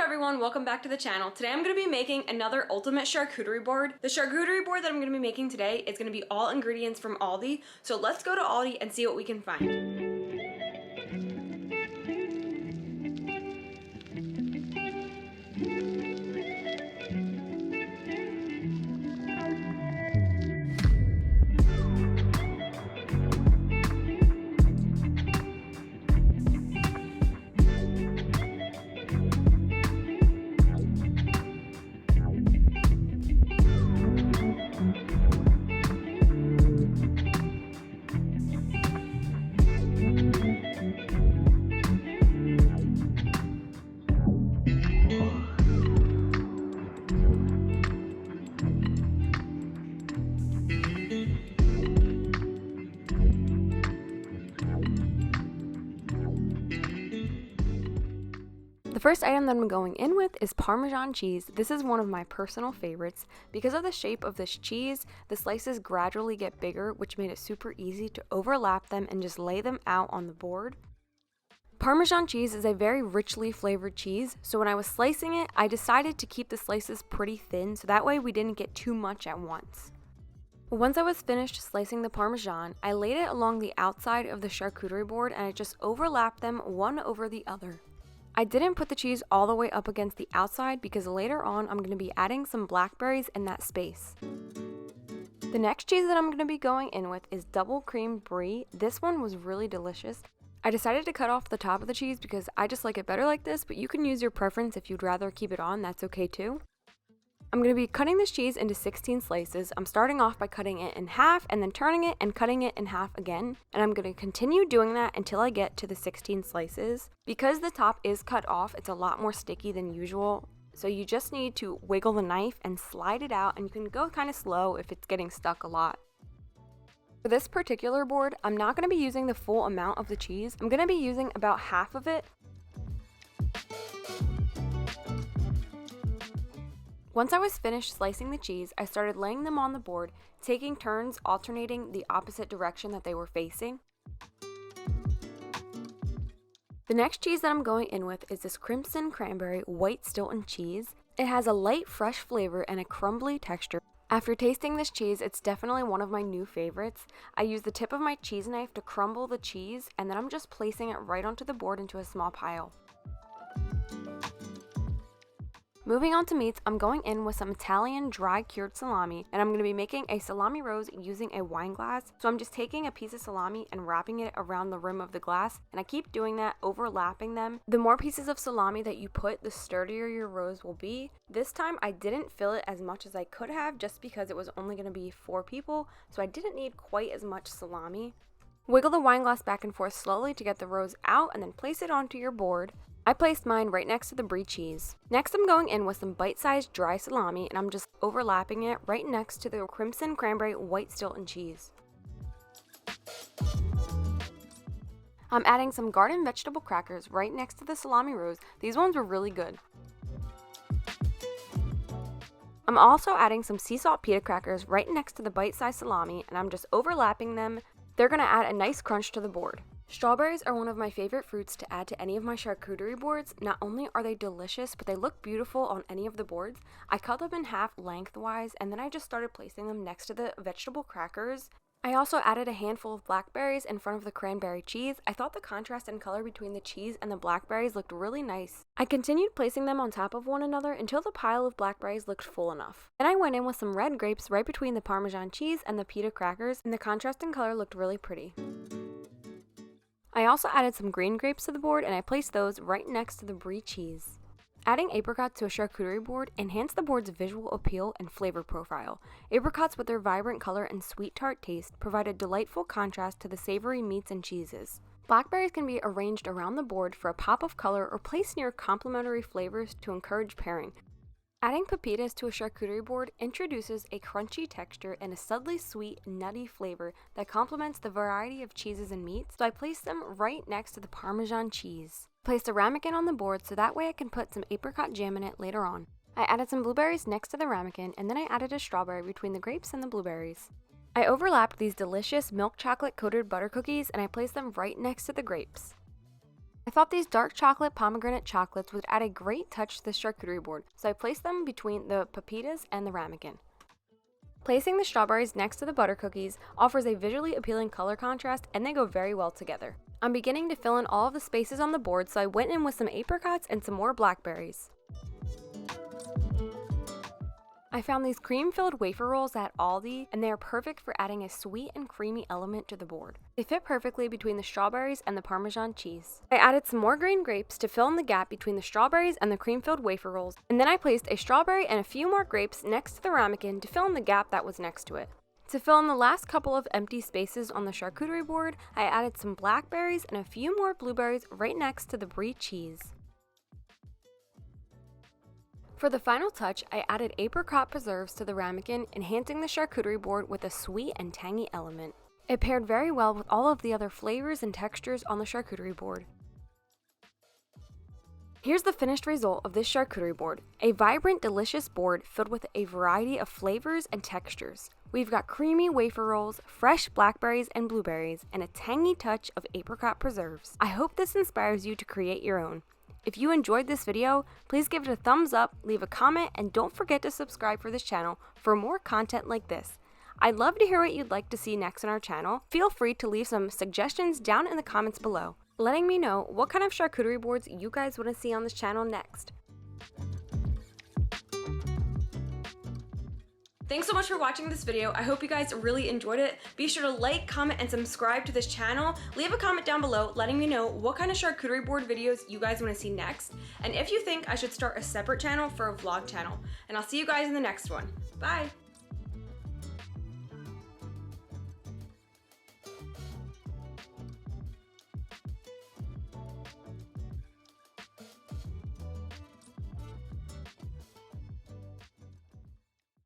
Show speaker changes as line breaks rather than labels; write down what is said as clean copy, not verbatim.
everyone, welcome back to the channel. Today I'm going to be making another ultimate charcuterie board. The charcuterie board that I'm going to be making today is going to be all ingredients from Aldi. So let's go to Aldi and see what we can find. The first item that I'm going in with is Parmesan cheese. This is one of my personal favorites. Because of the shape of this cheese, the slices gradually get bigger, which made it super easy to overlap them and just lay them out on the board. Parmesan cheese is a very richly flavored cheese, so when I was slicing it, I decided to keep the slices pretty thin so that way we didn't get too much at once. Once I was finished slicing the Parmesan, I laid it along the outside of the charcuterie board and I just overlapped them one over the other. I didn't put the cheese all the way up against the outside because later on I'm going to be adding some blackberries in that space. The next cheese that I'm going to be going in with is double cream Brie. This one was really delicious. I decided to cut off the top of the cheese because I just like it better like this, but you can use your preference if you'd rather keep it on, that's okay too. I'm going to be cutting this cheese into 16 slices. I'm starting off by cutting it in half and then turning it and cutting it in half again. And I'm going to continue doing that until I get to the 16 slices. Because the top is cut off, it's a lot more sticky than usual. So you just need to wiggle the knife and slide it out, and you can go kind of slow if it's getting stuck a lot. For this particular board, I'm not going to be using the full amount of the cheese. I'm going to be using about half of it. Once I was finished slicing the cheese, I started laying them on the board, taking turns alternating the opposite direction that they were facing. The next cheese that I'm going in with is this crimson cranberry white Stilton cheese. It has a light fresh flavor and a crumbly texture. After tasting this cheese, it's definitely one of my new favorites. I use the tip of my cheese knife to crumble the cheese, and then I'm just placing it right onto the board into a small pile. Moving on to meats, I'm going in with some Italian dry cured salami, and I'm going to be making a salami rose using a wine glass. So I'm just taking a piece of salami and wrapping it around the rim of the glass, and I keep doing that, overlapping them. The more pieces of salami that you put, the sturdier your rose will be. This time I didn't fill it as much as I could have just because it was only going to be 4 people, so I didn't need quite as much salami. Wiggle the wine glass back and forth slowly to get the rose out and then place it onto your board. I placed mine right next to the Brie cheese. Next I'm going in with some bite-sized dry salami and I'm just overlapping it right next to the crimson cranberry white Stilton cheese. I'm adding some garden vegetable crackers right next to the salami rose. These ones were really good. I'm also adding some sea salt pita crackers right next to the bite-sized salami and I'm just overlapping them. They're going to add a nice crunch to the board. Strawberries are one of my favorite fruits to add to any of my charcuterie boards. Not only are they delicious, but they look beautiful on any of the boards. I cut them in half lengthwise, and then I just started placing them next to the vegetable crackers. I also added a handful of blackberries in front of the cranberry cheese. I thought the contrast in color between the cheese and the blackberries looked really nice. I continued placing them on top of one another until the pile of blackberries looked full enough. Then I went in with some red grapes right between the Parmesan cheese and the pita crackers, and the contrast in color looked really pretty. I also added some green grapes to the board and I placed those right next to the Brie cheese. Adding apricots to a charcuterie board enhanced the board's visual appeal and flavor profile. Apricots with their vibrant color and sweet tart taste provide a delightful contrast to the savory meats and cheeses. Blackberries can be arranged around the board for a pop of color or placed near complementary flavors to encourage pairing. Adding pepitas to a charcuterie board introduces a crunchy texture and a subtly sweet, nutty flavor that complements the variety of cheeses and meats, so I placed them right next to the Parmesan cheese. Placed a ramekin on the board so that way I can put some apricot jam in it later on. I added some blueberries next to the ramekin, and then I added a strawberry between the grapes and the blueberries. I overlapped these delicious milk chocolate coated butter cookies and I placed them right next to the grapes. I thought these dark chocolate pomegranate chocolates would add a great touch to the charcuterie board, so I placed them between the pepitas and the ramekin. Placing the strawberries next to the butter cookies offers a visually appealing color contrast, and they go very well together. I'm beginning to fill in all of the spaces on the board, so I went in with some apricots and some more blackberries. I found these cream-filled wafer rolls at Aldi, and they are perfect for adding a sweet and creamy element to the board. They fit perfectly between the strawberries and the Parmesan cheese. I added some more green grapes to fill in the gap between the strawberries and the cream-filled wafer rolls, and then I placed a strawberry and a few more grapes next to the ramekin to fill in the gap that was next to it. To fill in the last couple of empty spaces on the charcuterie board, I added some blackberries and a few more blueberries right next to the Brie cheese. For the final touch, I added apricot preserves to the ramekin, enhancing the charcuterie board with a sweet and tangy element. It paired very well with all of the other flavors and textures on the charcuterie board. Here's the finished result of this charcuterie board. A vibrant, delicious board filled with a variety of flavors and textures. We've got creamy wafer rolls, fresh blackberries and blueberries, and a tangy touch of apricot preserves. I hope this inspires you to create your own. If you enjoyed this video, please give it a thumbs up, leave a comment, and don't forget to subscribe for this channel for more content like this. I'd love to hear what you'd like to see next on our channel. Feel free to leave some suggestions down in the comments below, letting me know what kind of charcuterie boards you guys want to see on this channel next. Thanks so much for watching this video. I hope you guys really enjoyed it. Be sure to like, comment, and subscribe to this channel. Leave a comment down below letting me know what kind of charcuterie board videos you guys want to see next, and if you think I should start a separate channel for a vlog channel. And I'll see you guys in the next one. Bye!